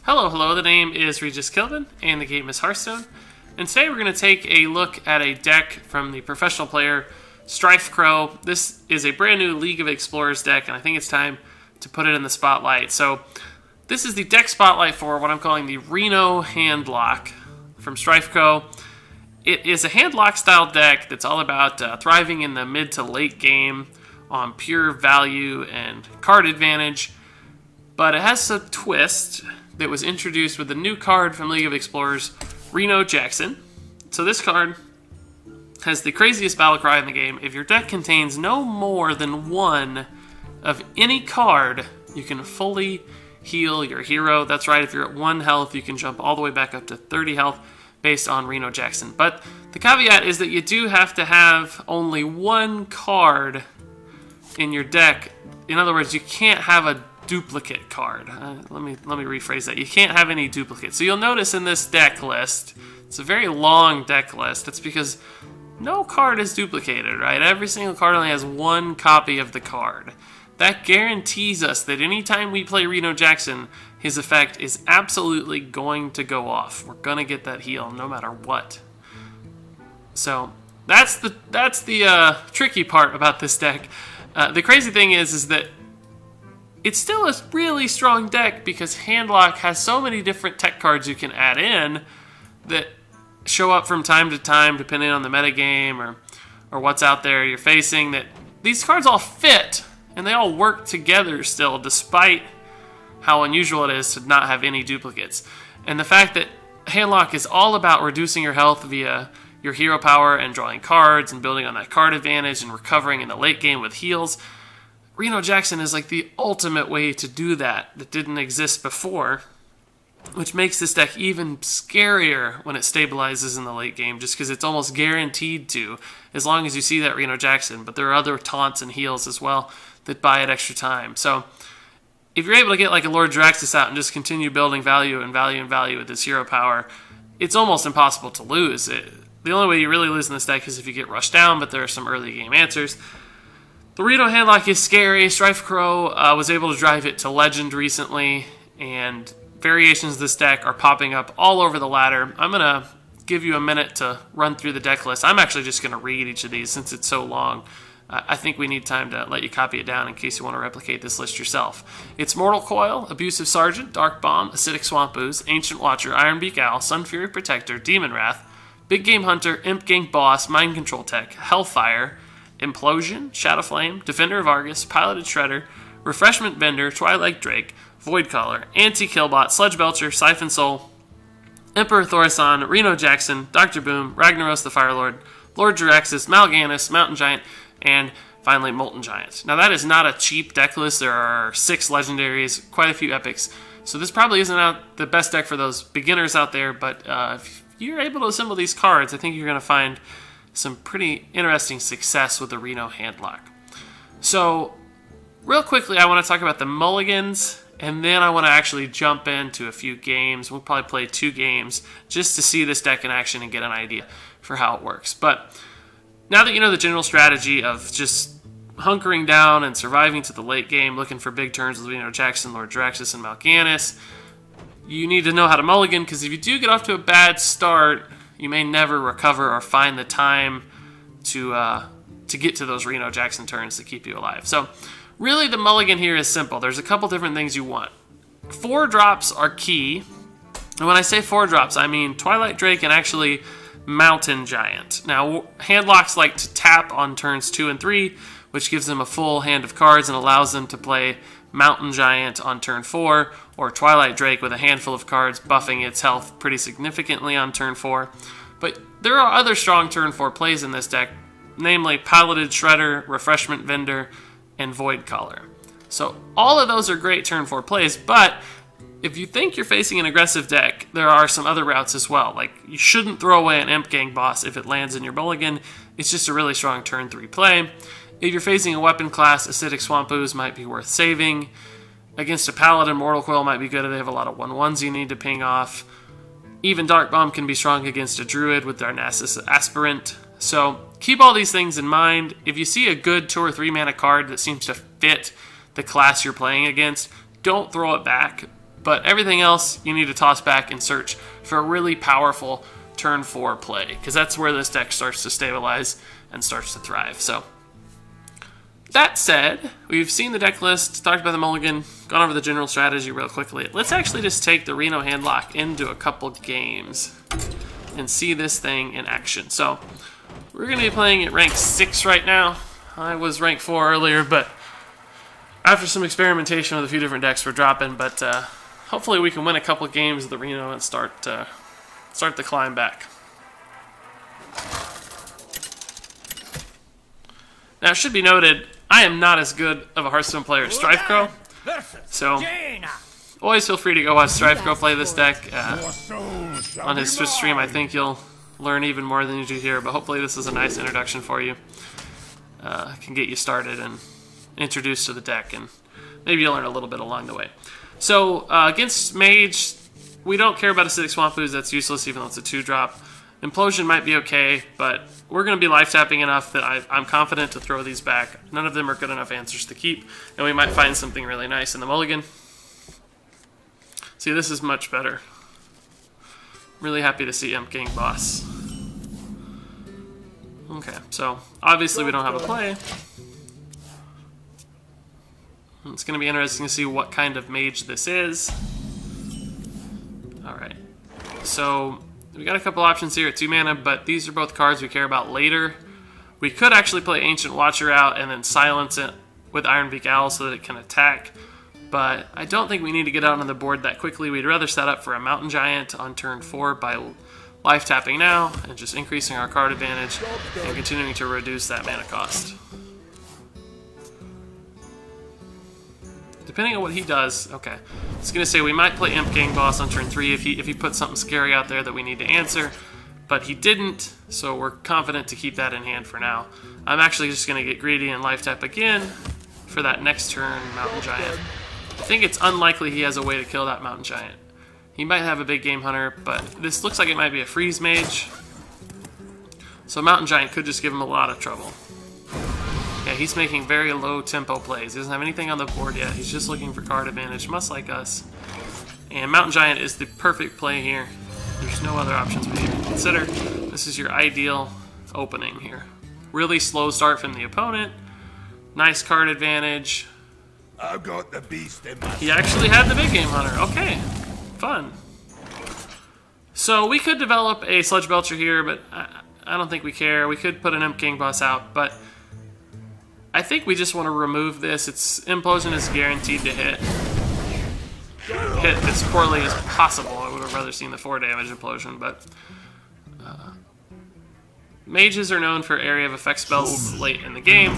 Hello, the name is Regis Kilvin, and the game is Hearthstone. And today we're going to take a look at a deck from the professional player Strifecro. This is a brand new League of Explorers deck, and I think it's time to put it in the spotlight. So this is the deck spotlight for what I'm calling the Reno Handlock from Strifecro. It is a handlock style deck that's all about thriving in the mid to late game on pure value and card advantage, but it has a twist that was introduced with the new card from League of Explorers, Reno Jackson. So this card has the craziest battle cry in the game. If your deck contains no more than one of any card, you can fully heal your hero. That's right, if you're at 1 health, you can jump all the way back up to 30 health based on Reno Jackson. But the caveat is that you do have to have only one card in your deck. In other words, you can't have a duplicate card. Let me rephrase that. You can't have any duplicates. So you'll notice in this deck list, it's a very long deck list. That's because no card is duplicated, right? Every single card only has one copy of the card. That guarantees us that anytime we play Reno Jackson, his effect is absolutely going to go off. We're gonna get that heal no matter what. So that's the tricky part about this deck. The crazy thing is that it's still a really strong deck because Handlock has so many different tech cards you can add in that show up from time to time depending on the metagame or what's out there you're facing, that these cards all fit and they all work together still despite how unusual it is to not have any duplicates. And the fact that Handlock is all about reducing your health via your hero power and drawing cards and building on that card advantage and recovering in the late game with heals, Reno Jackson is like the ultimate way to do that didn't exist before, which makes this deck even scarier when it stabilizes in the late game, just because it's almost guaranteed to, as long as you see that Reno Jackson. But there are other taunts and heals as well that buy it extra time. So if you're able to get like a Lord Draxus out and just continue building value and value and value with this hero power, it's almost impossible to lose. The only way you really lose in this deck is if you get rushed down, but there are some early game answers. The Reno Handlock is scary. Strifecro was able to drive it to Legend recently, and variations of this deck are popping up all over the ladder. I'm going to give you a minute to run through the deck list. I'm actually just going to read each of these since it's so long. I think we need time to let you copy it down in case you want to replicate this list yourself. It's Mortal Coil, Abusive Sergeant, Dark Bomb, Acidic Swamp Ooze, Ancient Watcher, Ironbeak Owl, Sun Fury Protector, Demon Wrath, Big Game Hunter, Imp Gang Boss, Mind Control Tech, Hellfire, Implosion, Shadow Flame, Defender of Argus, Piloted Shredder, Refreshment Bender, Twilight Drake, Void Caller, Anti-Killbot, Sludge Belcher, Siphon Soul, Emperor Thorison, Reno Jackson, Dr. Boom, Ragnaros the Firelord, Lord Jiraxis, Mal'Ganis, Mountain Giant, and finally Molten Giant. Now that is not a cheap deck list. There are 6 legendaries, quite a few epics, so this probably isn't the best deck for those beginners out there, but if you're able to assemble these cards, I think you're going to find some pretty interesting success with the Reno Handlock. So real quickly, I want to talk about the mulligans, and then I want to actually jump into a few games. We'll probably play 2 games just to see this deck in action and get an idea for how it works. But now that you know the general strategy of just hunkering down and surviving to the late game, looking for big turns with Reno Jackson, Lord Draxus, and Mal'Ganis, you need to know how to mulligan, because if you do get off to a bad start, you may never recover or find the time to get to those Reno Jackson turns to keep you alive. So really the mulligan here is simple. There's a couple different things you want. 4 drops are key. And when I say 4 drops, I mean Twilight Drake and actually Mountain Giant. Now, Handlocks like to tap on turns 2 and 3, which gives them a full hand of cards and allows them to play Mountain Giant on turn 4, or Twilight Drake with a handful of cards buffing its health pretty significantly on turn 4. But there are other strong turn 4 plays in this deck, namely Piloted Shredder, Refreshment Vendor, and Void Caller. So all of those are great turn 4 plays, but if you think you're facing an aggressive deck, there are some other routes as well. Like, you shouldn't throw away an Imp Gang Boss if it lands in your mulligan. It's just a really strong turn 3 play. If you're facing a weapon class, Acidic Swamp Ooze might be worth saving. Against a Paladin, Mortal Coil might be good if they have a lot of 1/1s you need to ping off. Even Dark Bomb can be strong against a Druid with Darnassus Aspirant. So keep all these things in mind. If you see a good 2 or 3 mana card that seems to fit the class you're playing against, don't throw it back. But everything else, you need to toss back and search for a really powerful turn 4 play, because that's where this deck starts to stabilize and starts to thrive. So, that said, we've seen the deck list, talked about the mulligan, gone over the general strategy real quickly. Let's actually just take the Reno Handlock into a couple games and see this thing in action. So, we're going to be playing at rank 6 right now. I was rank 4 earlier, but after some experimentation with a few different decks, we're dropping. But hopefully we can win a couple games of the Reno and start the climb back. Now, it should be noted, I am not as good of a Hearthstone player as Strifecro, so always feel free to go watch Strifecro play this deck on his Twitch stream. I think you'll learn even more than you do here, but hopefully this is a nice introduction for you. Can get you started and introduced to the deck, and maybe you'll learn a little bit along the way. So, against Mage, we don't care about Acidic Swamp Ooze. That's useless, even though it's a 2-drop. Implosion might be okay, but we're going to be life tapping enough that I'm confident to throw these back. None of them are good enough answers to keep, and we might find something really nice in the mulligan. See, this is much better. Really happy to see Imp Gang Boss. Okay, so obviously we don't have a play. It's going to be interesting to see what kind of mage this is. Alright, so we got a couple options here at 2 mana, but these are both cards we care about later. We could actually play Ancient Watcher out and then silence it with Ironbeak Owl so that it can attack, but I don't think we need to get out on the board that quickly. We'd rather set up for a Mountain Giant on turn 4 by life tapping now and just increasing our card advantage and continuing to reduce that mana cost. Depending on what he does, okay. I was gonna say we might play Imp Gang Boss on turn 3 if he puts something scary out there that we need to answer, but he didn't, so we're confident to keep that in hand for now. I'm actually just gonna get greedy and life tap again for that next turn Mountain Giant. I think it's unlikely he has a way to kill that Mountain Giant. He might have a big Game Hunter, but this looks like it might be a Freeze Mage. So Mountain Giant could just give him a lot of trouble. Yeah, he's making very low tempo plays. He doesn't have anything on the board yet. He's just looking for card advantage, much like us. And Mountain Giant is the perfect play here. There's no other options we even consider. This is your ideal opening here. Really slow start from the opponent. Nice card advantage. I've got the beast in my... He actually had the big Game Hunter. Okay, fun. So we could develop a Sludge Belcher here, but I don't think we care. We could put an Imp Gang Boss out, but I think we just want to remove this. Its Implosion is guaranteed to hit as poorly as possible. I would have rather seen the 4 damage Implosion, but mages are known for area of effect spells late in the game.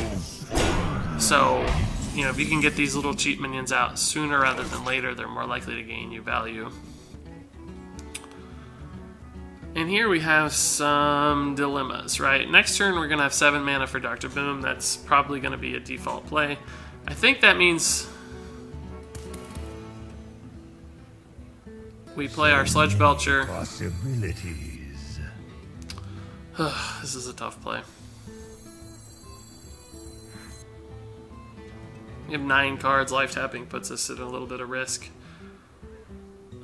So, you know, if you can get these little cheap minions out sooner rather than later, they're more likely to gain you value. And here we have some dilemmas, right? Next turn we're going to have 7 mana for Dr. Boom. That's probably going to be a default play. I think that means we play our Sludge Belcher. Possibilities. This is a tough play. We have 9 cards. Life tapping puts us at a little bit of risk.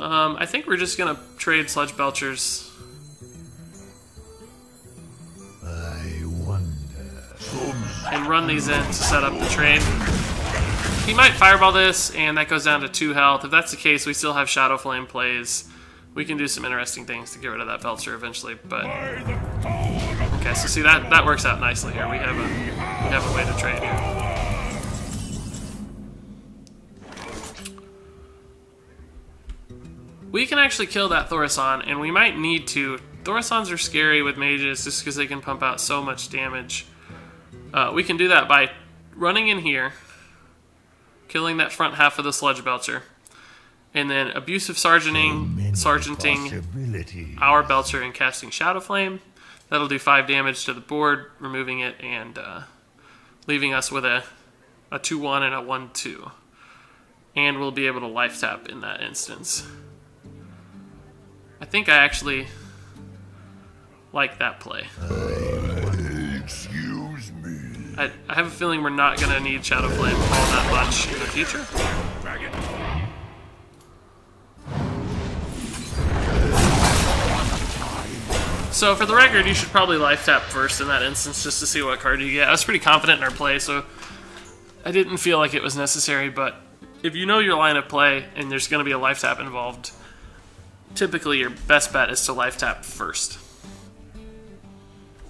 I think we're just going to trade Sludge Belchers. And run these in to set up the trade. He might fireball this, and that goes down to 2 health. If that's the case, we still have Shadow Flame plays. We can do some interesting things to get rid of that Belcher eventually, but... Okay, so see, that works out nicely here. We have a way to trade here. We can actually kill that Thaurissan, and we might need to. Thorisans are scary with mages just because they can pump out so much damage. We can do that by running in here, killing that front half of the Sludge Belcher, and then Abusive Sergeanting our Belcher and casting Shadow Flame. That'll do 5 damage to the board, removing it and leaving us with a 2-1 and a 1-2. And we'll be able to life tap in that instance. I think I actually like that play. Excuse me. I have a feeling we're not going to need Shadow Flame all that much in the future. So for the record, you should probably life tap first in that instance just to see what card you get. I was pretty confident in our play, so I didn't feel like it was necessary, but if you know your line of play and there's going to be a life tap involved, typically your best bet is to life tap first.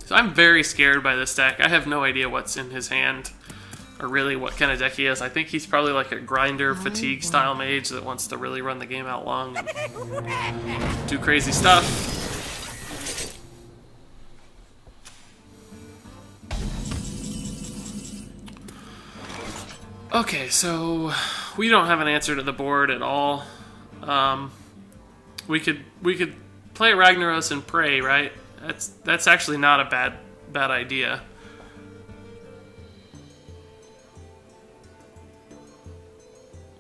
So I'm very scared by this deck. I have no idea what's in his hand or really what kind of deck he is. I think he's probably like a grinder, fatigue style mage that wants to really run the game out long and do crazy stuff. Okay, so we don't have an answer to the board at all. We could play Ragnaros and pray, right? That's actually not a bad idea.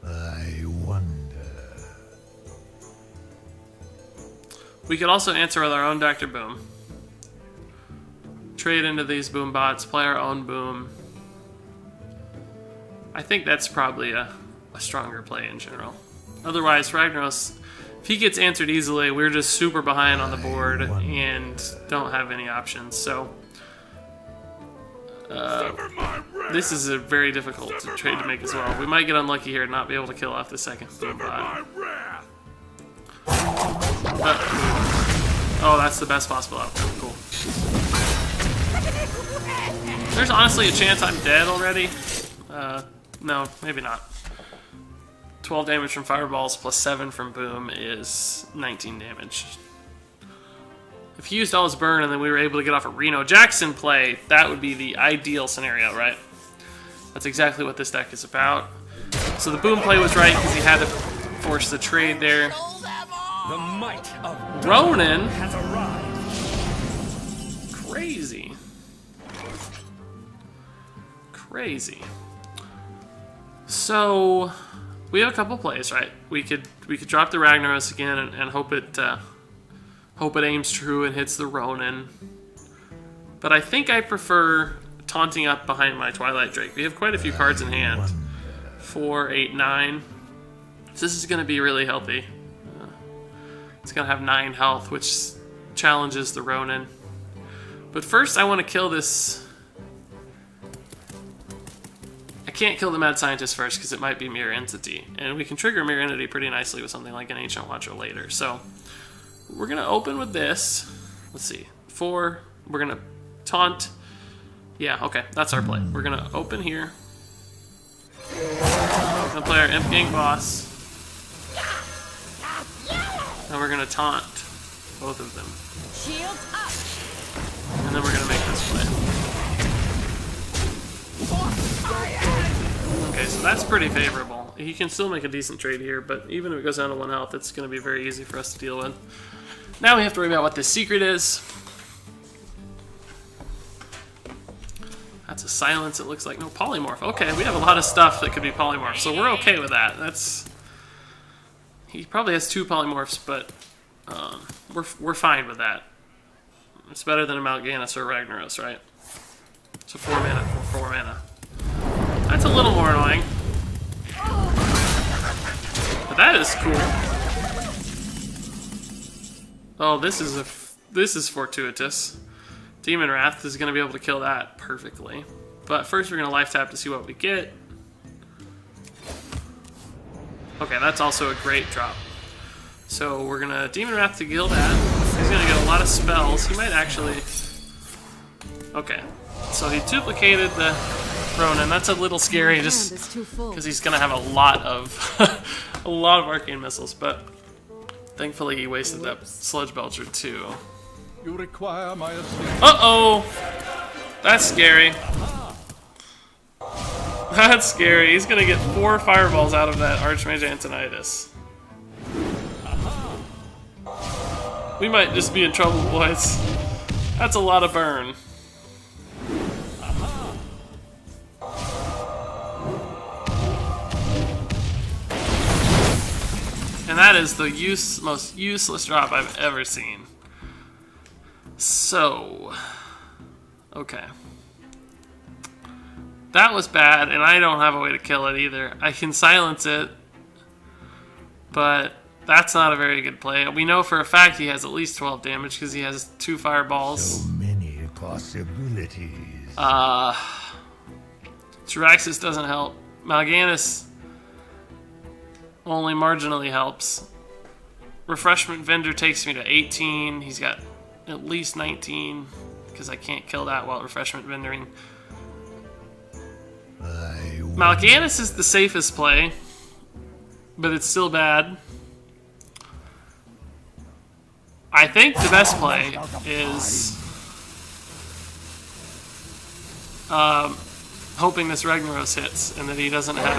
I wonder. We could also answer with our own Dr. Boom. Trade into these boom bots, play our own boom. I think that's probably a stronger play in general. Otherwise, Ragnaros, if he gets answered easily, we're just super behind on the board and don't have any options. So this is a very difficult trade to make as well. We might get unlucky here and not be able to kill off the second boom bot. Oh, that's the best possible outcome. Cool. There's honestly a chance I'm dead already. No, maybe not. 12 damage from fireballs plus 7 from boom is 19 damage. If he used all his burn and then we were able to get off a Reno Jackson play, that would be the ideal scenario, right? That's exactly what this deck is about. So the boom play was right because he had to force the trade there. The might of Ronan has arrived. Crazy. Crazy. So we have a couple plays, right? We could drop the Ragnaros again and hope it aims true and hits the Ronan. But I think I prefer taunting up behind my Twilight Drake. We have quite a few cards in hand. 4, 8, 9. So this is going to be really healthy. It's going to have 9 health, which challenges the Ronan. But first I want to kill this. I can't kill the Mad Scientist first because it might be Mirror Entity. And we can trigger Mirror Entity pretty nicely with something like an Ancient Watcher later. So we're going to open with this. Let's see. 4. We're going to taunt. Yeah, okay. That's our play. We're going to open here. We're going to play our Imp Gang boss. And we're going to taunt both of them. Shield up. And then we're going to make this play. Okay, so that's pretty favorable. He can still make a decent trade here, but even if it goes down to 1 health, it's going to be very easy for us to deal with. Now we have to worry about what this secret is. That's a silence, it looks like. No, polymorph. Okay, we have a lot of stuff that could be polymorph, so we're okay with that. He probably has 2 polymorphs, but we're fine with that. It's better than a Mal'Ganis or Ragnaros, right? So 4 mana for 4 mana. That's a little more annoying. But that is cool. Oh, this is fortuitous. Demon Wrath is going to be able to kill that perfectly. But first we're going to life tap to see what we get. Okay, that's also a great drop. So we're going to Demon Wrath to kill that. He's going to get a lot of spells. He might actually... Okay. So he duplicated the Ronan. That's a little scary just because he's going to have a lot of a lot of arcane missiles, but thankfully he wasted that Sludge Belcher too. You require my assistance. Uh-oh! That's scary. That's scary. He's going to get 4 fireballs out of that Archmage Antonidas. We might just be in trouble, boys. That's a lot of burn. And that is the most useless drop I've ever seen. So, okay. That was bad, and I don't have a way to kill it either. I can silence it, but That's not a very good play. We know for a fact he has at least 12 damage because he has 2 fireballs. So many possibilities. Jiraxis doesn't help. Mal'Ganis only marginally helps. Refreshment Vendor takes me to 18. He's got at least 19 because I can't kill that while Refreshment Vendoring. Mal'Ganis is the safest play, but it's still bad. I think the best play is hoping this Ragnaros hits and that he doesn't have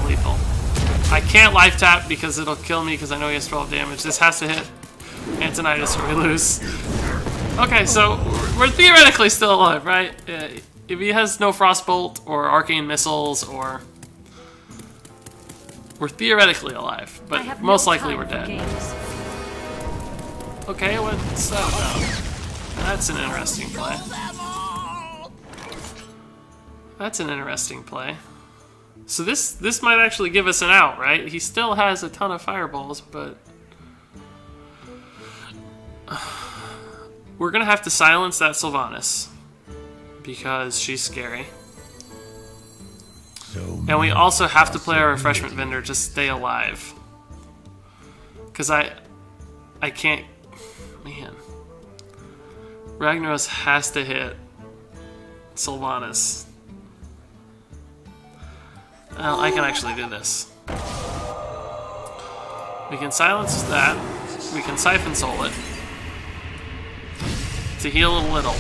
lethal. I can't life tap because it'll kill me because I know he has 12 damage. This has to hit Antonidas or we lose. Okay, so we're theoretically still alive, right? If he has no Frostbolt or Arcane Missiles, or we're theoretically alive, but most likely we're dead. Okay, what's that about? That's an interesting play. That's an interesting play. So this might actually give us an out, right? He still has a ton of fireballs, but we're gonna have to silence that Sylvanas because she's scary. And we also have to play our Refreshment Vendor to stay alive. Because I can't... Man. Ragnaros has to hit Sylvanas. Well, I can actually do this. We can silence that. We can Siphon Soul it to heal a little.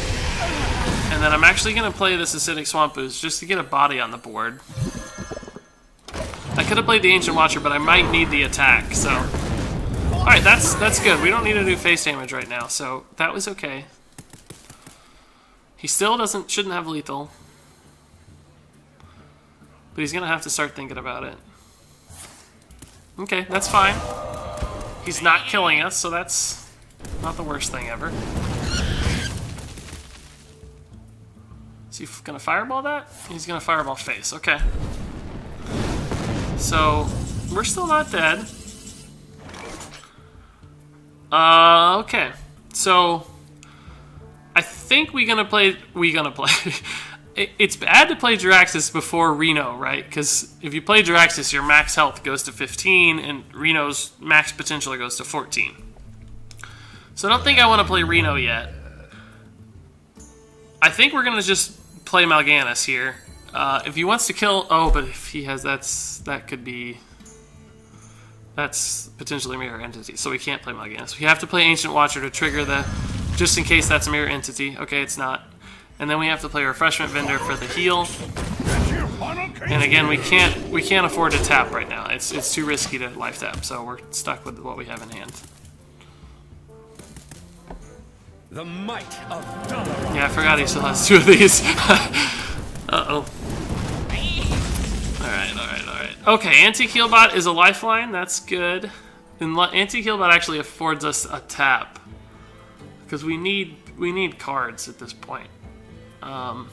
And then I'm actually going to play this Acidic Swamp Ooze just to get a body on the board. I could have played the Ancient Watcher, but I might need the attack, so... Alright, that's good. We don't need to do face damage right now, so that was okay. He still shouldn't have lethal. But he's going to have to start thinking about it. Okay, that's fine. He's not killing us, so that's not the worst thing ever. Is he gonna fireball that? He's gonna fireball face, okay. So, we're still not dead. Okay. So, I think we're gonna play... It's bad to play Jiraxis before Reno, right? Because if you play Jiraxis, your max health goes to 15, and Reno's max potential goes to 14. So I don't think I want to play Reno yet. I think we're gonna just play Mal'Ganis here. If he wants to kill... Oh, but if he has... That's potentially Mirror Entity, so we can't play Mal'Ganis. We have to play Ancient Watcher to trigger the... Just in case that's a Mirror Entity. Okay, it's not. And then we have to play Refreshment Vendor for the heal. And again, we can't afford to tap right now. It's too risky to life tap, so we're stuck with what we have in hand. The might of galore. Yeah, I forgot he still has 2 of these. Uh-oh. Alright. Okay, Anti-Healbot is a lifeline. That's good. And Anti-Healbot actually affords us a tap. Because we need cards at this point. I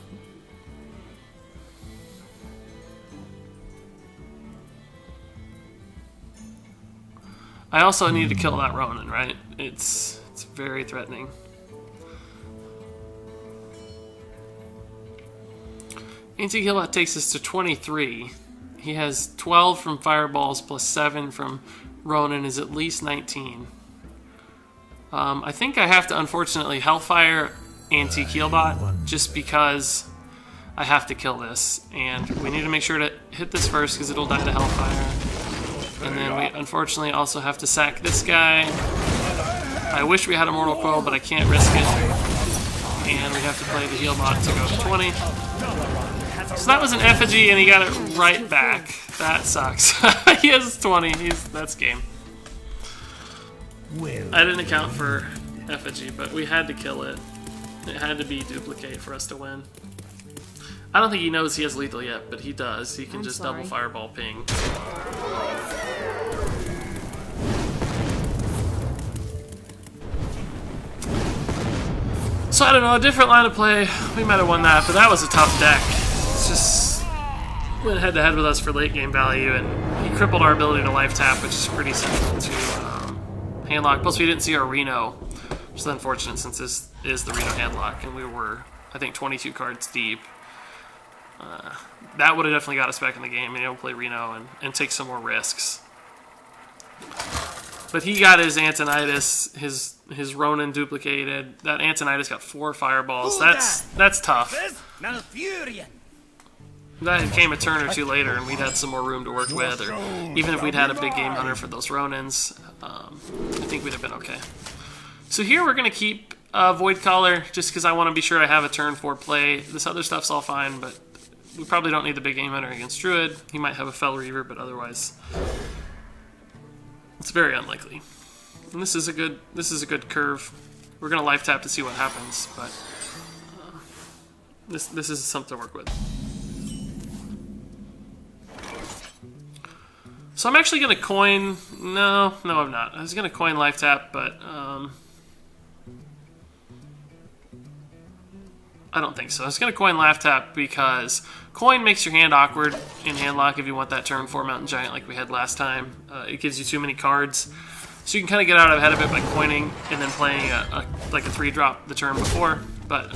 also need to kill that Ronin, right? It's very threatening. Anti-Healbot takes us to 23. He has 12 from Fireballs plus 7 from Ronin is at least 19. I think I have to unfortunately Hellfire Anti-Healbot just because I have to kill this. And we need to make sure to hit this first because it'll die to Hellfire. And then we unfortunately also have to sack this guy. I wish we had a Mortal Coil, but I can't risk it. And we have to play the Healbot to go to 20. So that was an effigy, and he got it right back. That sucks. He has 20. That's game. I didn't account for effigy, but we had to kill it. It had to be duplicate for us to win. I don't think he knows he has lethal yet, but he does. He can just double fireball ping. So I don't know, a different line of play. We might have won that, but that was a tough deck. It's just went head to head with us for late game value, and he crippled our ability to life tap, which is pretty central to Handlock. Plus, we didn't see our Reno, which is unfortunate since this is the Reno Handlock, and we were, I think, 22 cards deep. That would have definitely got us back in the game, and able to play Reno and take some more risks. But he got his Antonidas, his Ronin duplicated. That Antonidas got 4 fireballs. That's tough. That came a turn or two later, and we'd had some more room to work with, or even if we'd had a big game hunter for those Ronins, I think we'd have been okay. So here we're going to keep Void Collar, just because I want to be sure I have a turn 4 play. This other stuff's all fine, but we probably don't need the big game hunter against Druid. He might have a Fell Reaver, but otherwise, it's very unlikely. And this is a good curve. We're going to life tap to see what happens, but this is something to work with. So I'm actually going to coin... No, I'm not. I was going to coin life tap, but I don't think so. I was going to coin life tap because coin makes your hand awkward in Handlock if you want that turn 4 Mountain Giant like we had last time. It gives you too many cards. So you can kind of get out ahead of it by coining and then playing like a 3-drop the turn before. But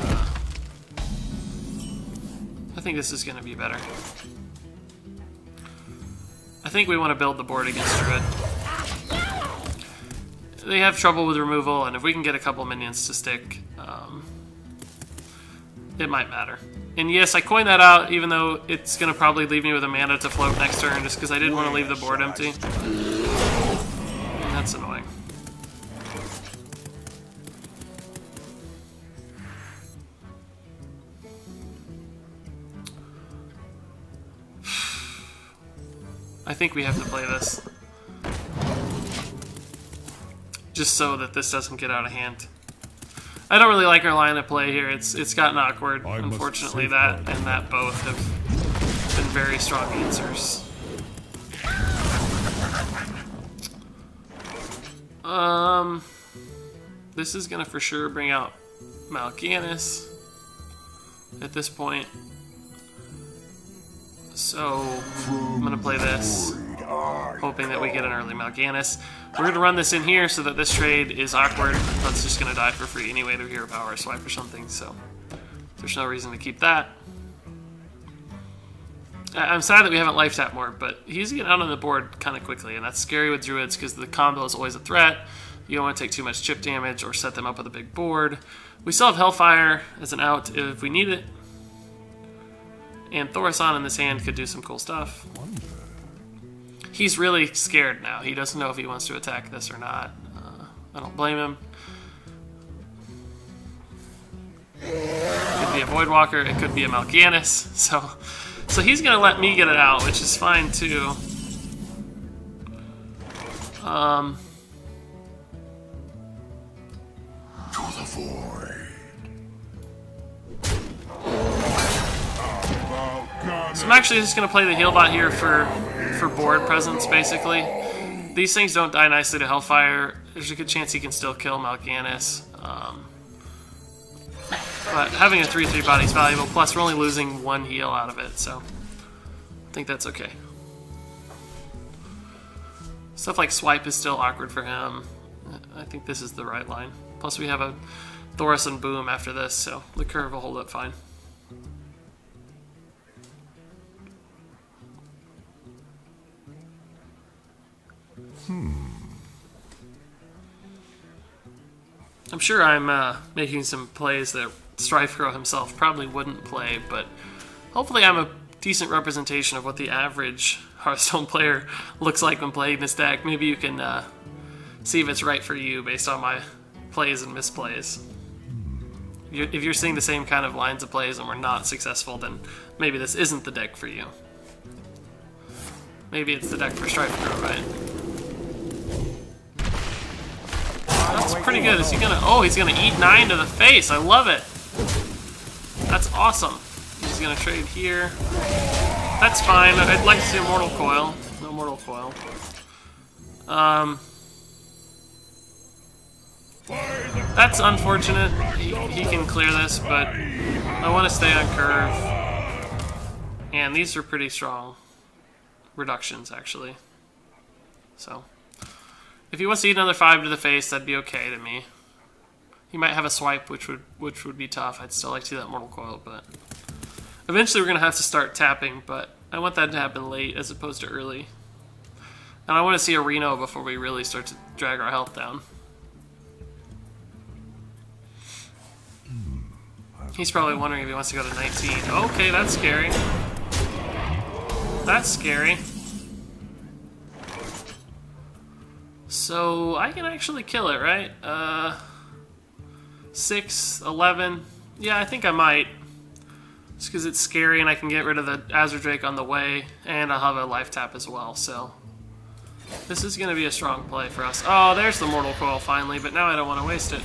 I think this is going to be better. I think we want to build the board against Druid. They have trouble with removal, and if we can get a couple minions to stick, it might matter. And yes, I coined that out, even though it's going to probably leave me with a mana to float next turn, just because I didn't want to leave the board empty. And that's annoying. I think we have to play this. Just so that this doesn't get out of hand. I don't really like our line of play here. It's gotten awkward. Unfortunately, that and that both have been very strong answers. This is gonna for sure bring out Mal'Ganis at this point. So I'm gonna play this, hoping that we get an early Mal'Ganis. We're gonna run this in here so that this trade is awkward. That's just gonna die for free anyway to Hero Power Swipe or something, so there's no reason to keep that. I'm sad that we haven't life tap more, but he's getting out on the board kind of quickly, and that's scary with Druids because the combo is always a threat. You don't want to take too much chip damage or set them up with a big board. We still have Hellfire as an out if we need it. And Thaurissan in this hand could do some cool stuff. He's really scared now. He doesn't know if he wants to attack this or not. I don't blame him. It could be a Voidwalker. It could be a Mal'Ganis. So he's going to let me get it out, which is fine too. To the void. So I'm actually just going to play the heal bot here for board presence, basically. These things don't die nicely to Hellfire. There's a good chance he can still kill Mal'Ganis. But having a 3/3 body is valuable, plus we're only losing 1 heal out of it, so I think that's okay. Stuff like Swipe is still awkward for him. I think this is the right line. Plus we have a Thaurissan Boom after this, so the curve will hold up fine. I'm sure I'm making some plays that Strifecro himself probably wouldn't play, but hopefully I'm a decent representation of what the average Hearthstone player looks like when playing this deck. Maybe you can see if it's right for you based on my plays and misplays. If you're seeing the same kind of lines of plays and we're not successful, then maybe this isn't the deck for you. Maybe it's the deck for Strifecro, right? That's pretty good. Is he gonna... Oh, he's gonna eat 9 to the face. I love it. That's awesome. He's gonna trade here. That's fine. I'd like to see a Mortal Coil. No Mortal Coil. That's unfortunate. He can clear this, but I want to stay on curve. And these are pretty strong reductions, actually. So if he wants to eat another 5 to the face, that'd be okay to me. He might have a swipe, which would be tough. I'd still like to see that Mortal Coil, but eventually we're going to have to start tapping, but I want that to happen late as opposed to early. And I want to see a Reno before we really start to drag our health down. He's probably wondering if he wants to go to 19. Okay, that's scary. That's scary. So I can actually kill it, right? 6, 11. Yeah, I think I might. Just because it's scary and I can get rid of the Azure Drake on the way. And I'll have a life tap as well, so... This is going to be a strong play for us. Oh, there's the Mortal Coil finally, but now I don't want to waste it.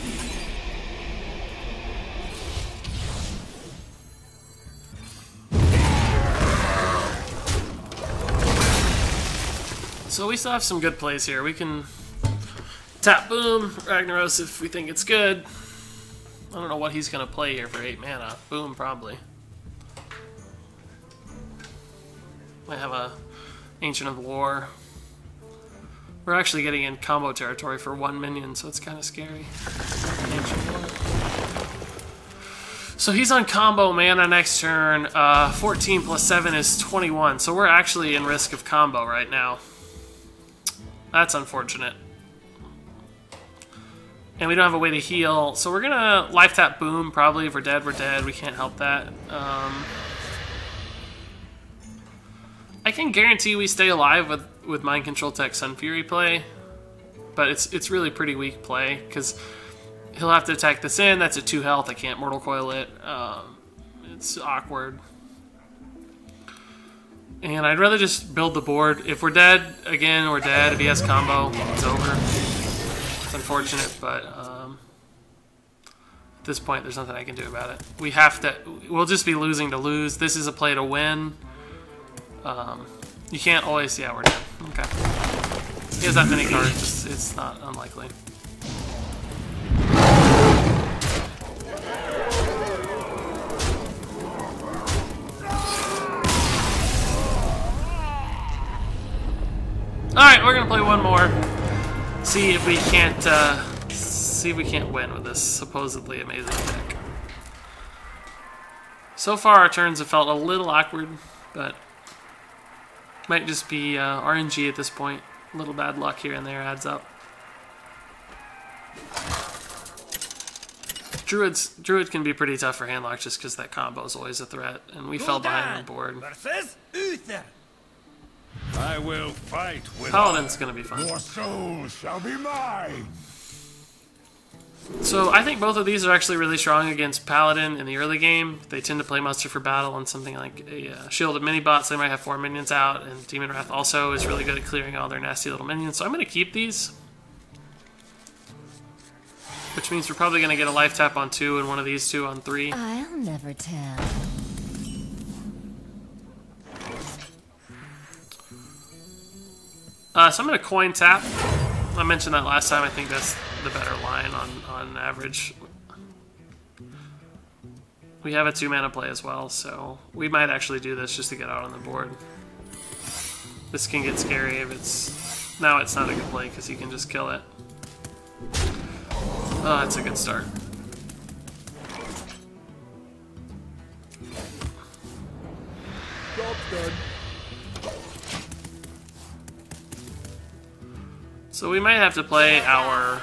So we still have some good plays here. We can tap Boom, Ragnaros if we think it's good. I don't know what he's going to play here for 8 mana. Boom, probably. Might have a Ancient of War. We're actually getting in combo territory for 1 minion, so it's kind of scary. Ancient War. So he's on combo mana next turn. 14 plus 7 is 21, so we're actually in risk of combo right now. That's unfortunate. And we don't have a way to heal, so we're gonna life tap Boom, probably. If we're dead, we're dead. We can't help that. I can guarantee we stay alive with Mind Control Tech Sun Fury play, but it's really pretty weak play, because he'll have to attack this in. That's at 2 health. I can't Mortal Coil it. It's awkward. And I'd rather just build the board. If we're dead, again, we're dead. If he has combo, it's over. It's unfortunate, but at this point, there's nothing I can do about it. We have to... We'll just be losing to lose. This is a play to win. You can't always... Yeah, we're dead. Okay. He has that many cards. It's not unlikely. Alright, we're gonna play one more. See if we can't win with this supposedly amazing deck. So far our turns have felt a little awkward, but might just be RNG at this point. A little bad luck here and there adds up. Druid can be pretty tough for Handlock just because that combo is always a threat, and we fell behind the board. I will fight with Paladin's gonna be fun. Your soul shall be mine. So I think both of these are actually really strong against Paladin in the early game. They tend to play Muster for Battle on something like a Shielded Mini-Bot, so they might have 4 minions out, and Demon Wrath also is really good at clearing all their nasty little minions. So I'm going to keep these. Which means we're probably going to get a life tap on 2 and one of these 2 on 3. I'll never tell. So I'm going to coin tap. I mentioned that last time. I think that's the better line on average. We have a 2 mana play as well, so we might actually do this just to get out on the board. This can get scary if it's... Now it's not a good play because you can just kill it. Oh, that's a good start. Job's done. So we might have to play our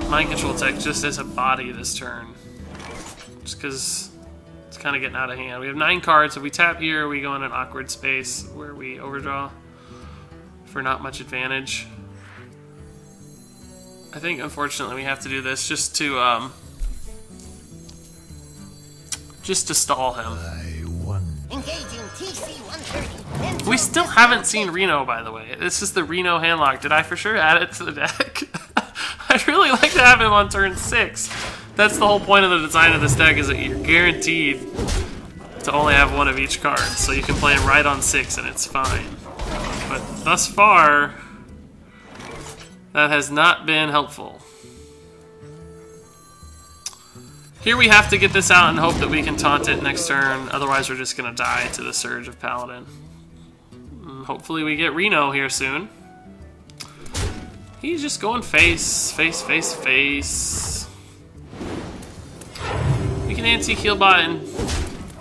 Mind Control Tech just as a body this turn. Just because it's kind of getting out of hand. We have 9 cards. If we tap here, we go in an awkward space where we overdraw for not much advantage. I think, unfortunately, we have to do this just to stall him. We still haven't seen Reno, by the way. This is the Reno Handlock. Did I for sure add it to the deck? I'd really like to have him on turn 6. That's the whole point of the design of this deck, is that you're guaranteed to only have 1 of each card. So you can play him right on 6 and it's fine. But thus far, that has not been helpful. Here we have to get this out and hope that we can taunt it next turn, otherwise we're just going to die to the Surge of Paladin. Hopefully we get Reno here soon. He's just going face. We can anti-heal bot and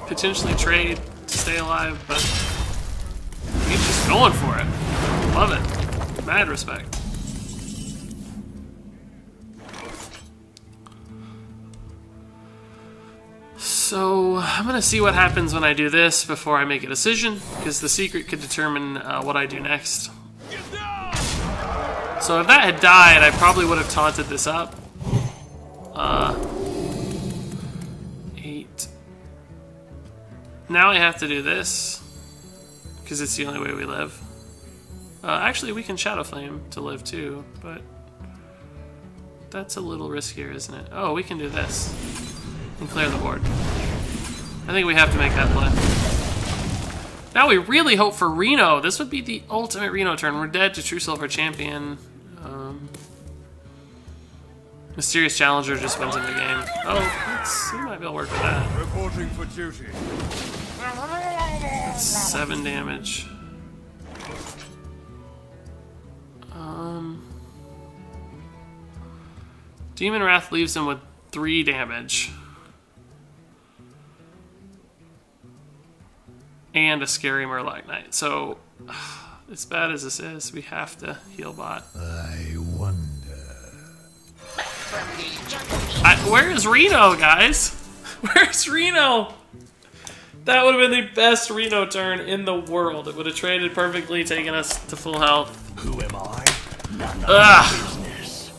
potentially trade to stay alive, but he's just going for it. Love it. Mad respect. So I'm gonna see what happens when I do this before I make a decision, because the secret could determine what I do next. So if that had died, I probably would have taunted this up. 8. Now I have to do this, because it's the only way we live. Actually, we can Shadow Flame to live too, but that's a little riskier, isn't it? Oh, we can do this and clear the board. I think we have to make that play. Now we really hope for Reno. This would be the ultimate Reno turn. We're dead to True Silver Champion. Mysterious Challenger just wins in the game. Oh, we might be able to work with that. Reporting for duty. That's 7 damage. Demon Wrath leaves him with 3 damage. And a Scary Murloc Knight. So, as bad as this is, we have to heal bot. I wonder. Where is Reno, guys? Where's Reno? That would have been the best Reno turn in the world. It would have traded perfectly, taken us to full health. Who am I? None of Ugh. my business.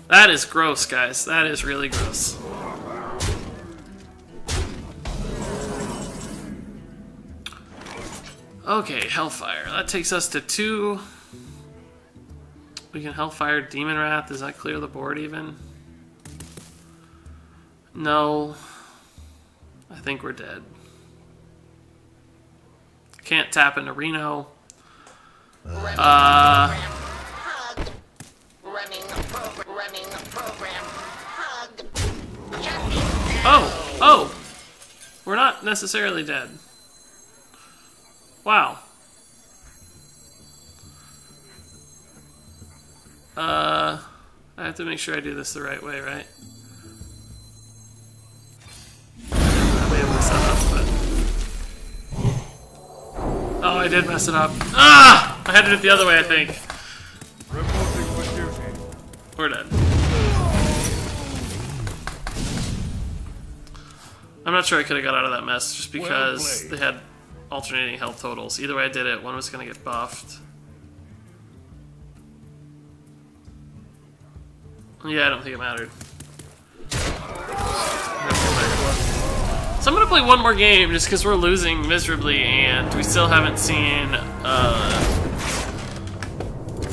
That is gross, guys. That is really gross. Okay, Hellfire. That takes us to 2. We can Hellfire Demon Wrath. Does that clear the board even? No. I think we're dead. Can't tap into Reno. Oh! We're not necessarily dead. Wow. I have to make sure I do this the right way, right? I may have messed that up, but... Oh, I did mess it up. Ah! I had to do it the other way, I think. Reporting for duty. We're dead. I'm not sure I could have got out of that mess just because they had alternating health totals. Either way I did it, one was going to get buffed. Yeah, I don't think it mattered. So I'm going to play one more game just because we're losing miserably and we still haven't seen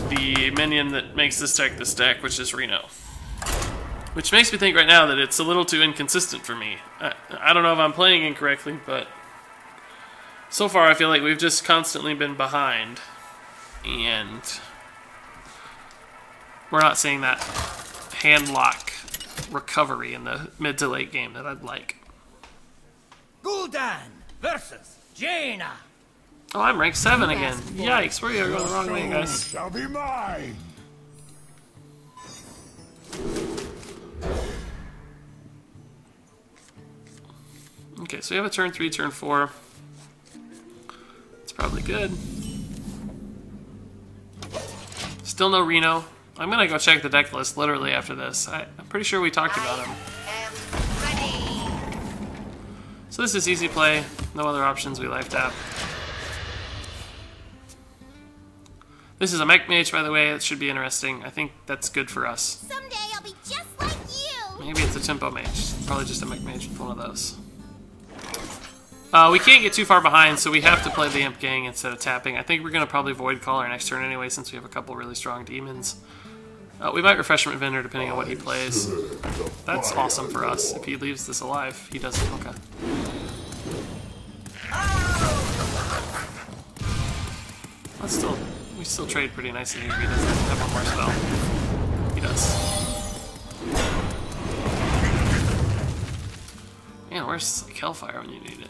the minion that makes this deck, which is Reno. Which makes me think right now that it's a little too inconsistent for me. I don't know if I'm playing incorrectly, but so far I feel like we've just constantly been behind. And we're not seeing that handlock recovery in the mid to late game that I'd like. Gul'dan versus Jaina. Oh, I'm rank 7 again. Yikes, we're going the wrong way, guys. Shall be mine. Okay, so we have a turn 3, turn 4. It's probably good. Still no Reno. I'm gonna go check the deck list literally after this. I'm pretty sure we talked about him. So this is easy play. No other options, we life tap. This is a mech mage, by the way. It should be interesting. I think that's good for us. Someday I'll be just like you. Maybe it's a tempo mage. Probably just a mech mage with one of those. We can't get too far behind, so we have to play the Imp Gang instead of tapping. I think we're going to probably Void Call our next turn anyway, since we have a couple really strong demons. We might Refreshment Vendor depending on what he plays. That's awesome for us. If he leaves this alive, he doesn't. Okay. Let's still, we still trade pretty nicely here. He doesn't have one more spell. He does. Man, where's like Hellfire when you need it?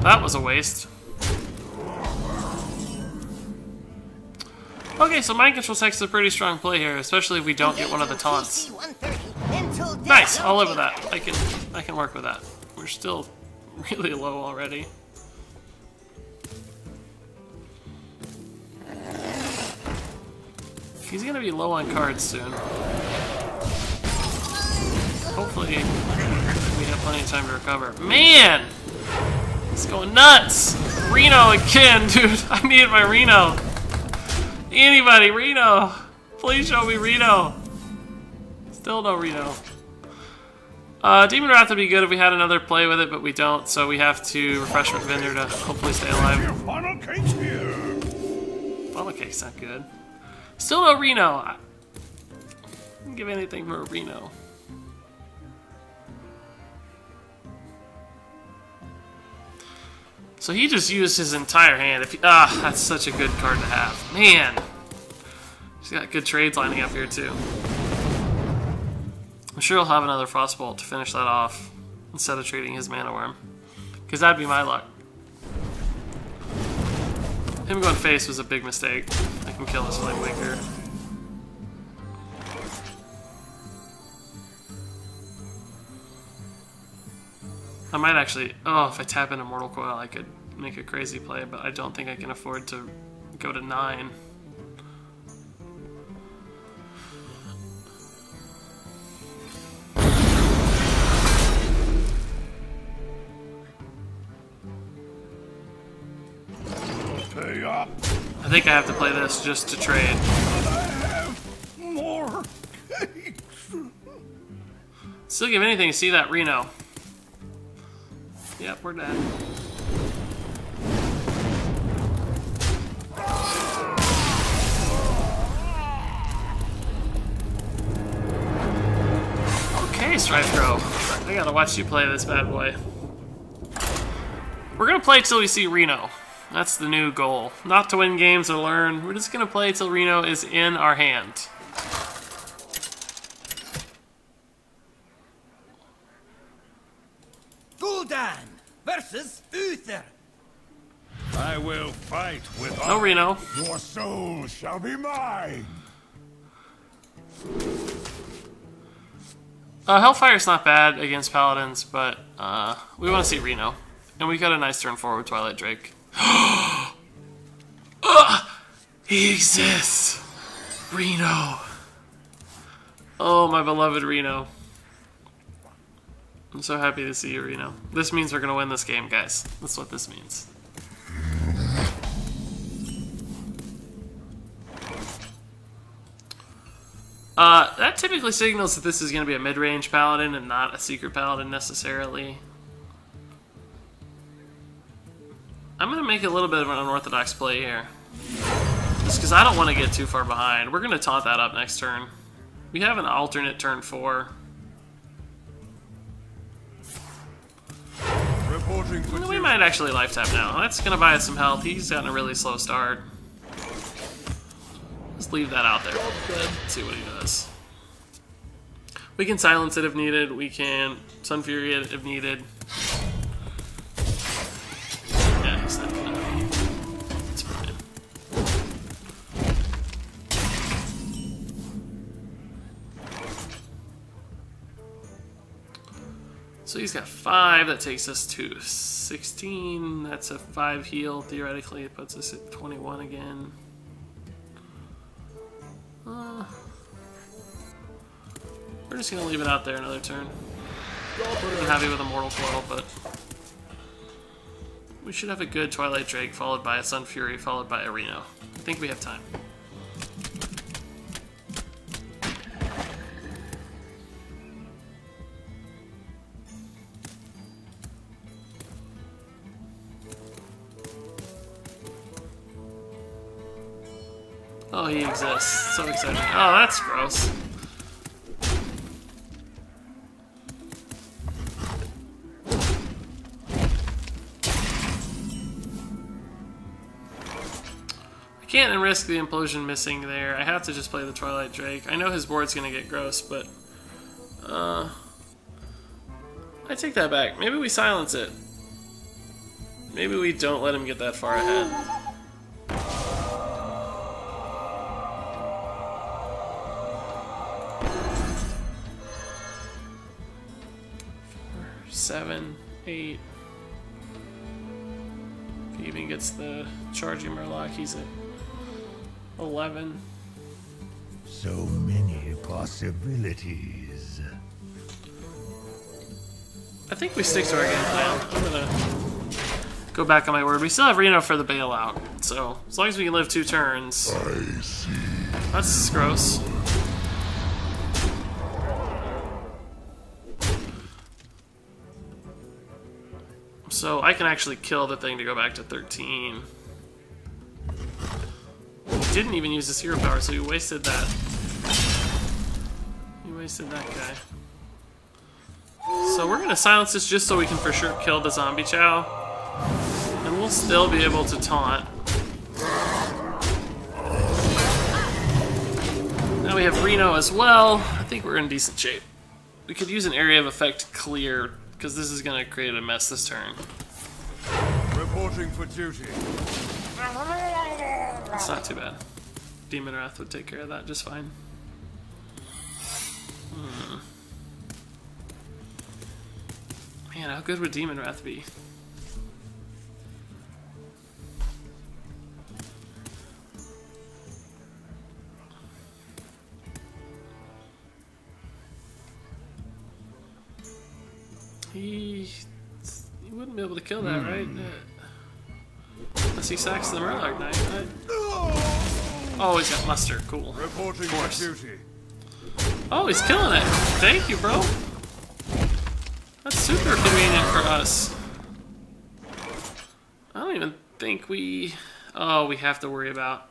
That was a waste. Okay, so mind control tech is a pretty strong play here, especially if we don't get one of the taunts. Nice, I'll live with that. I can work with that. We're still really low already. He's gonna be low on cards soon. Hopefully we have plenty of time to recover. Man! It's going nuts! Reno again, dude! I need my Reno! Anybody, Reno! Please show me Reno! Still no Reno. Demon Wrath would be good if we had another play with it, but we don't, so we have to Refreshment Vendor to hopefully stay alive. Funnel cake's here. Funnel cake's not good. Still no Reno. I wouldn't give anything for a Reno. So he just used his entire hand. If he, that's such a good card to have. Man, he's got good trades lining up here too. I'm sure he'll have another Frostbolt to finish that off instead of trading his Mana Worm, because that'd be my luck. Him going face was a big mistake. I can kill this Flame Waker. I might actually... Oh, if I tap in Immortal Coil, I could make a crazy play, but I don't think I can afford to go to 9. Pay up. I think I have to play this just to trade. I have more cakes. Still give anything to see that Reno. Yep, we're dead. Okay, Strifecro. I gotta watch you play this bad boy. We're gonna play till we see Reno. That's the new goal. Not to win games or learn. We're just gonna play till Reno is in our hand. Gul'dan versus Uther. I will fight with No Reno. Your soul shall be mine. Hellfire's not bad against Paladins, but we want to see Reno. And we got a nice turn forward, Twilight Drake. He exists! Reno! Oh, my beloved Reno. I'm so happy to see you, Reno. This means we're going to win this game, guys. That's what this means. That typically signals that this is going to be a mid-range paladin and not a secret paladin necessarily. I'm going to make a little bit of an unorthodox play here. Just because I don't want to get too far behind. We're going to taunt that up next turn. We have an alternate turn 4. Reporting for We might actually life tap now. That's going to buy us some health. He's gotten a really slow start. Just leave that out there. Let's see what he does. We can silence it if needed. We can Sun Fury it if needed. Yeah, he's not gonna. It's fine. So he's got 5. That takes us to 16. That's a 5 heal. Theoretically, it puts us at 21 again. We're just gonna leave it out there another turn. I'm happy with Immortal Coil, but we should have a good Twilight Drake followed by a Sun Fury followed by a Reno. I think we have time. Oh, he exists. So exciting. Oh, that's gross. I Can't risk the implosion missing there. I have to just play the Twilight Drake. I know his board's gonna get gross, but I take that back. Maybe we silence it. Maybe we don't let him get that far ahead. 7, 8. If he even gets the charging Murloc, he's at 11. So many possibilities. I think we stick to our game plan. I'm gonna go back on my word. We still have Reno for the bailout, so as long as we can live 2 turns. I see. That's gross. So I can actually kill the thing to go back to 13. He didn't even use his hero power, so he wasted that. He wasted that guy. So we're gonna silence this just so we can for sure kill the zombie chow. And we'll still be able to taunt. Now we have Reno as well. I think we're in decent shape. We could use an area of effect clear, because this is gonna create a mess this turn. Reporting for duty. It's not too bad. Demon Wrath would take care of that just fine. Man, how good would Demon Wrath be? He wouldn't be able to kill that, right? Unless he sacks the Murloc Knight, right? Oh, he's got muster. Cool. Reporting for duty. Oh, he's killing it. Thank you, bro. That's super convenient for us. I don't even think we... Oh, we have to worry about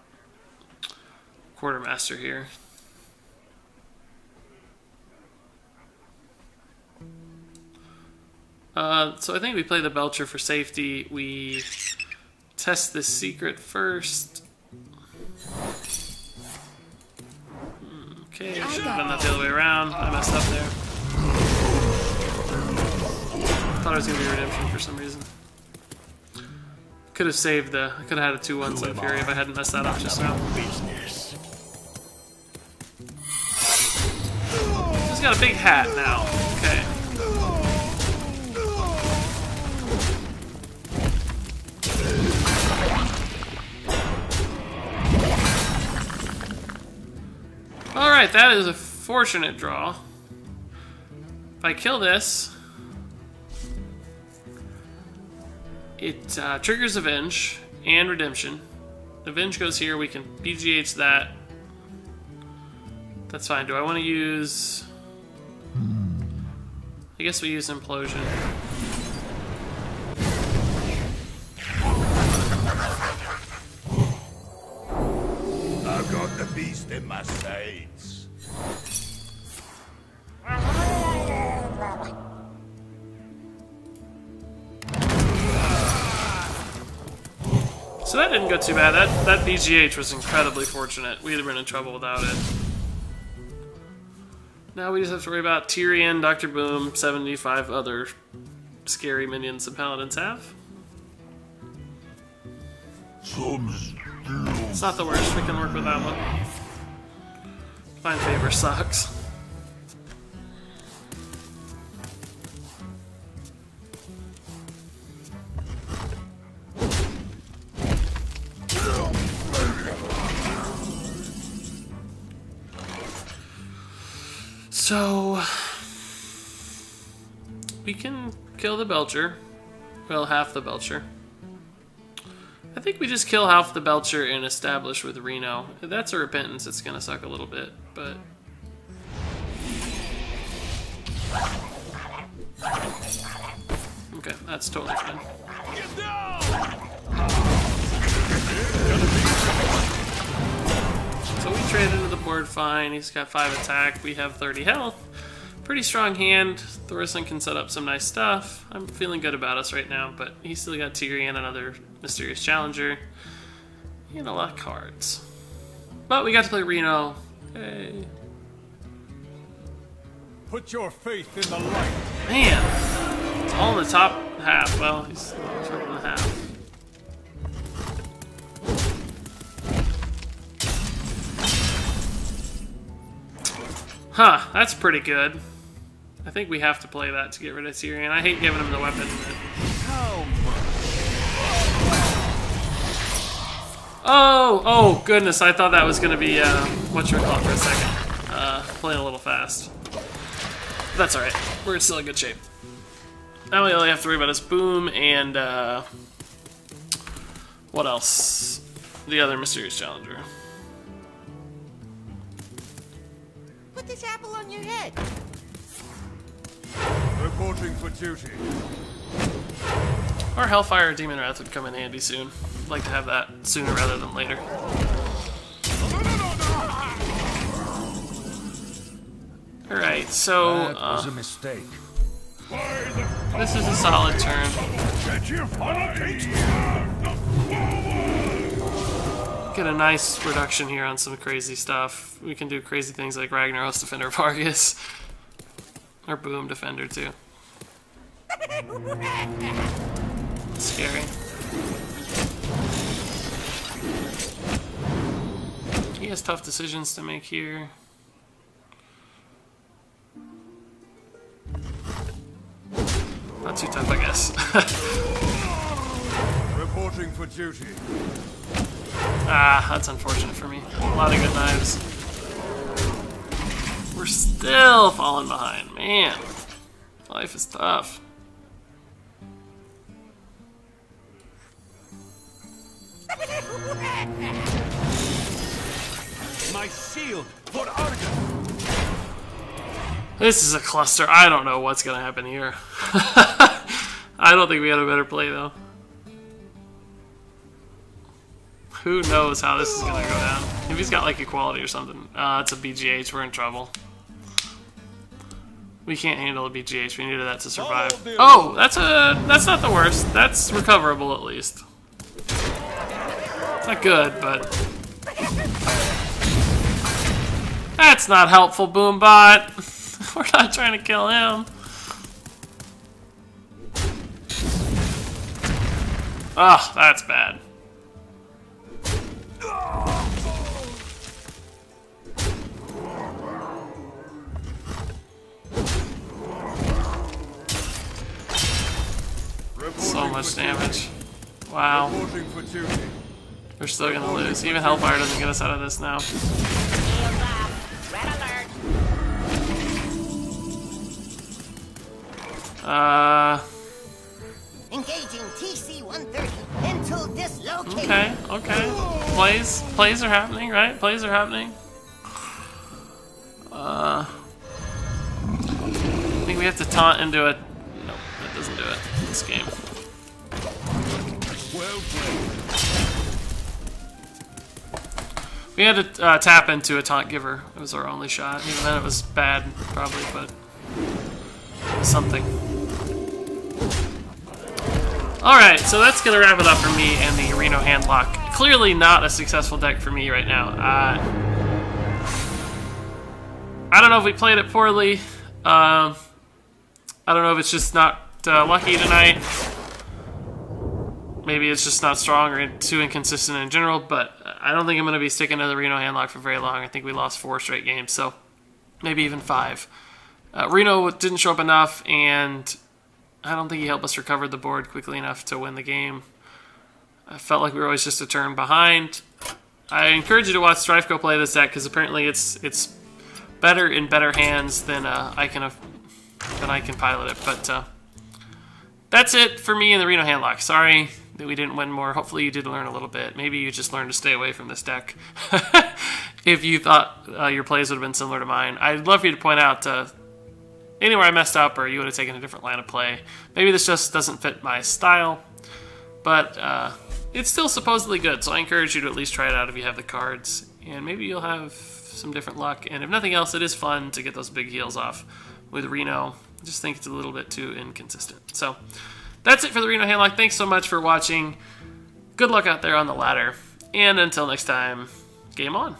Quartermaster here. So I think we play the Belcher for safety. We test the secret first. Okay, I should have done that the other way around. I messed up there. Thought it was going to be redemption for some reason. Could have saved the... I could have had a 2-1 Sun Fury if I hadn't messed that up just now. He's got a big hat now. Okay. Alright, that is a fortunate draw. If I kill this, it triggers Avenge and Redemption. Avenge goes here, we can BGH that. That's fine. Do I want to use... I guess we use Implosion. I've got the beast in my sights. So that didn't go too bad. That BGH was incredibly fortunate. We'd have been in trouble without it. Now we just have to worry about Tyrion, Dr. Boom, 75 other scary minions the Paladins have. It's not the worst. We can work with that one. Find Favor sucks. So we can kill the Belcher. Well, half the Belcher. I think we just kill half the Belcher and establish with Reno. If that's a Repentance, it's gonna suck a little bit, but... Okay, that's totally fine. So we trade into the board fine. He's got 5 attack. We have 30 health. Pretty strong hand. Thorson can set up some nice stuff. I'm feeling good about us right now, but he's still got Tyrion, another mysterious challenger. And a lot of cards. But we got to play Reno. Hey. Put your faith in the light. Man. It's all in the top half. Well, he's right in the half. Huh, that's pretty good. I think we have to play that to get rid of Tyrion. I hate giving him the weapon. Oh goodness, I thought that was going to be, whatchamacallit for a second. Playing a little fast. That's alright. We're still in good shape. Now we only have to worry about his boom and, what else? The other mysterious challenger. Put this apple on your head. Reporting for duty. Our Hellfire Demon Wrath would come in handy soon. I'd like to have that sooner rather than later. Alright, so That was a mistake. this is a solid turn. Get a nice reduction here on some crazy stuff. We can do crazy things like Ragnaros Defender of Argus. Or Boom Defender too. Scary. He has tough decisions to make here. Not too tough, I guess. Reporting for duty. Ah, that's unfortunate for me. A lot of good knives. We're still falling behind. Man, life is tough. My shield for Argus. This is a cluster. I don't know what's gonna happen here. I don't think we had a better play though. Who knows how this is gonna go down? If he's got like equality or something. It's a BGH. We're in trouble. We can't handle a BGH. We needed that to survive. Oh, that's not the worst. That's recoverable at least. It's not good, but that's not helpful, Boombot. We're not trying to kill him. Oh, that's bad. So much damage. Wow. We're still gonna lose. Even Hellfire doesn't get us out of this now. Engaging TC-130 until dislocated. Okay. Plays are happening, right? Plays are happening. I think we have to taunt into it. Nope, that doesn't do it. This game. Well played. We had to tap into a taunt giver. It was our only shot. Even then it was bad, probably, but it was something. Alright, so that's going to wrap it up for me and the Reno Handlock. Clearly not a successful deck for me right now. I don't know if we played it poorly. I don't know if it's just not lucky tonight. Maybe it's just not strong or too inconsistent in general, but I don't think I'm going to be sticking to the Reno Handlock for very long. I think we lost 4 straight games, so maybe even 5. Reno didn't show up enough, and I don't think he helped us recover the board quickly enough to win the game. I felt like we were always just a turn behind. I encourage you to watch Strifecro play this deck, because apparently it's better in better hands than I can pilot it. But that's it for me in the Reno Handlock. Sorry that we didn't win more. Hopefully you did learn a little bit. Maybe you just learned to stay away from this deck. If you thought your plays would have been similar to mine. I'd love for you to point out anywhere I messed up or you would have taken a different line of play. Maybe this just doesn't fit my style, but it's still supposedly good, so I encourage you to at least try it out if you have the cards, and maybe you'll have some different luck. And if nothing else, it is fun to get those big heals off with Reno. I just think it's a little bit too inconsistent. So that's it for the Reno Handlock. Thanks so much for watching. Good luck out there on the ladder, And until next time, game on.